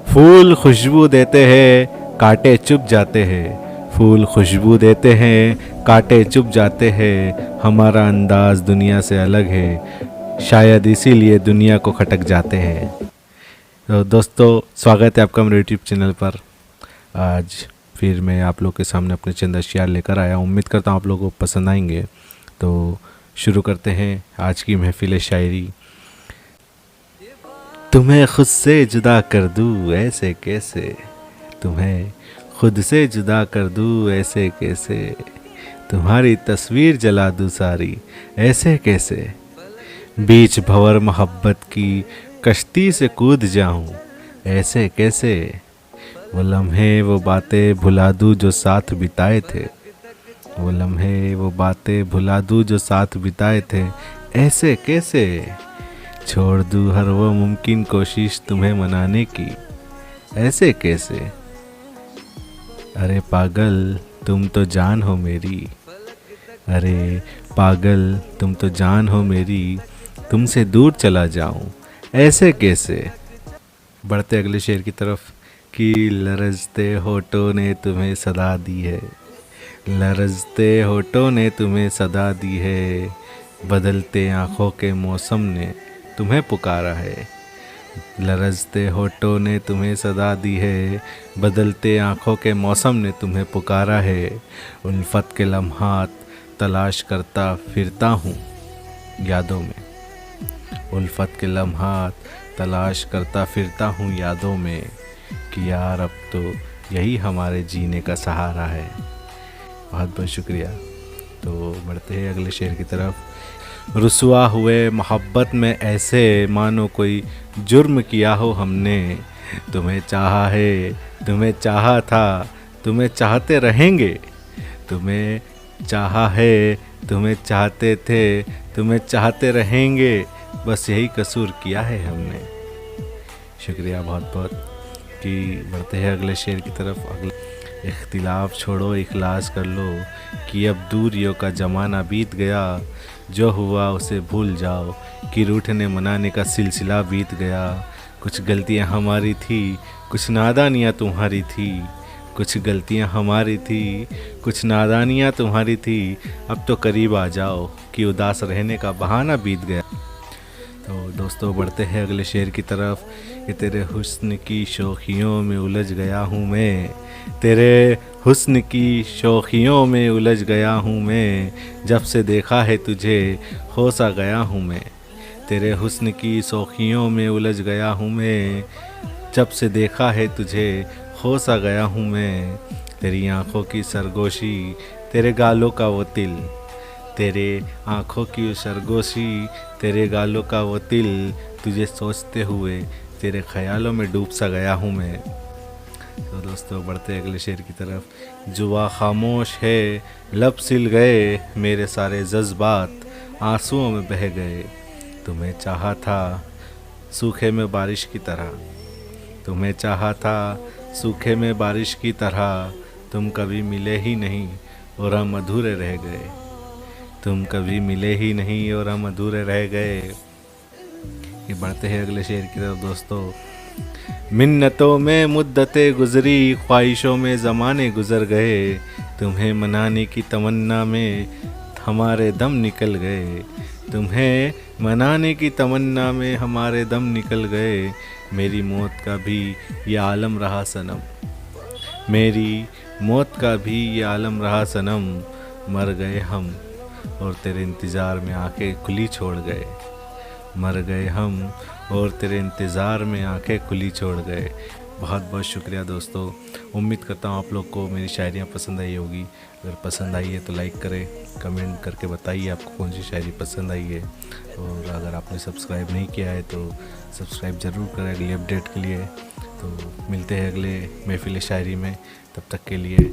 फूल खुशबू देते हैं, कांटे चुप जाते हैं। फूल खुशबू देते हैं, कांटे चुप जाते हैं। हमारा अंदाज दुनिया से अलग है, शायद इसीलिए दुनिया को खटक जाते हैं। तो दोस्तों, स्वागत है आपका मेरे यूट्यूब चैनल पर। आज फिर मैं आप लोग के सामने अपने चंद अशियार लेकर आया हूँ। उम्मीद करता हूँ आप लोगों को पसंद आएंगे। तो शुरू करते हैं आज की महफिल शायरी। तुम्हें खुद से जुदा कर दूँ ऐसे कैसे, तुम्हें खुद से जुदा कर दूँ ऐसे कैसे, तुम्हारी तस्वीर जला दूँ सारी ऐसे कैसे, बीच भंवर मोहब्बत की कश्ती से कूद जाऊँ ऐसे कैसे, वो लम्हे वो बातें भुला दूँ जो साथ बिताए थे, वो लम्हे वो बातें भुला दूँ जो साथ बिताए थे ऐसे कैसे, छोड़ दूँ हर वो मुमकिन कोशिश तुम्हें मनाने की ऐसे कैसे। अरे पागल तुम तो जान हो मेरी, अरे पागल तुम तो जान हो मेरी, तुमसे दूर चला जाऊं ऐसे कैसे। बढ़ते अगले शेर की तरफ कि लरजते होठों ने तुम्हें सदा दी है, लरजते होठों ने तुम्हें सदा दी है, बदलते आँखों के मौसम ने तुम्हें पुकारा है, लरजते होठों ने तुम्हें सदा दी है, बदलते आँखों के मौसम ने तुम्हें पुकारा है, उल्फत के लम्हात तलाश करता फिरता हूँ यादों में, उल्फत के लम्हात तलाश करता फिरता हूँ यादों में, कि यार अब तो यही हमारे जीने का सहारा है। बहुत बहुत शुक्रिया। तो बढ़ते हैं अगले शेर की तरफ। रुसवा हुए मोहब्बत में ऐसे मानो कोई जुर्म किया हो हमने, तुम्हें चाहा है तुम्हें चाहा था तुम्हें चाहते रहेंगे, तुम्हें चाहा है तुम्हें चाहते थे तुम्हें चाहते रहेंगे, बस यही कसूर किया है हमने। शुक्रिया बहुत बहुत। कि बढ़ते हैं अगले शेर की तरफ। अगले इख्तिलाफ छोड़ो इखलास कर लो, कि अब दूरियों का ज़माना बीत गया, जो हुआ उसे भूल जाओ, कि रूठने मनाने का सिलसिला बीत गया। कुछ गलतियां हमारी थी कुछ नादानियां तुम्हारी थी, कुछ गलतियां हमारी थी कुछ नादानियां तुम्हारी थी, अब तो करीब आ जाओ, कि उदास रहने का बहाना बीत गया। तो दोस्तों, बढ़ते हैं अगले शेर की तरफ। कि तेरे हुस्न की शौखियों में उलझ गया हूँ मैं, तेरे हुस्न की शौखियों में उलझ गया हूँ मैं, जब से देखा है तुझे हो सा गया हूँ मैं, तेरे हुस्न की शौखियों में उलझ गया हूँ मैं, जब से देखा है तुझे हो सा गया हूँ मैं, तेरी आँखों की सरगोशी तेरे गालों का वो तिल, तेरे आँखों की सरगोशी तेरे गालों का वो तिल, तुझे सोचते हुए तेरे ख्यालों में डूब सा गया हूँ मैं। तो दोस्तों, बढ़ते अगले शेर की तरफ। जुआ खामोश है लब सिल गए, मेरे सारे जज्बात आंसुओं में बह गए, तुम्हें चाहा था सूखे में बारिश की तरह, तुम्हें चाहा था सूखे में बारिश की तरह, तुम कभी मिले ही नहीं और हम अधूरे रह गए, तुम कभी मिले ही नहीं और हम अधूरे रह गए। ये बढ़ते हैं अगले शेर की तरफ दोस्तों। मिन्नतों में मुद्दतें गुजरी, ख्वाहिशों में ज़माने गुजर गए, तुम्हें मनाने की तमन्ना में हमारे दम निकल गए, तुम्हें मनाने की तमन्ना में हमारे दम निकल गए, मेरी मौत का भी ये आलम रहा सनम, मेरी मौत का भी ये आलम रहा सनम, मर गए हम और तेरे इंतज़ार में आंखें खुली छोड़ गए, मर गए हम और तेरे इंतज़ार में आंखें खुली छोड़ गए। बहुत बहुत शुक्रिया दोस्तों। उम्मीद करता हूँ आप लोग को मेरी शायरियाँ पसंद आई होगी। अगर पसंद आई है तो लाइक करें, कमेंट करके बताइए आपको कौन सी शायरी पसंद आई है, और अगर आपने सब्सक्राइब नहीं किया है तो सब्सक्राइब ज़रूर करें अगली अपडेट के लिए। तो मिलते हैं अगले महफिल शायरी में, तब तक के लिए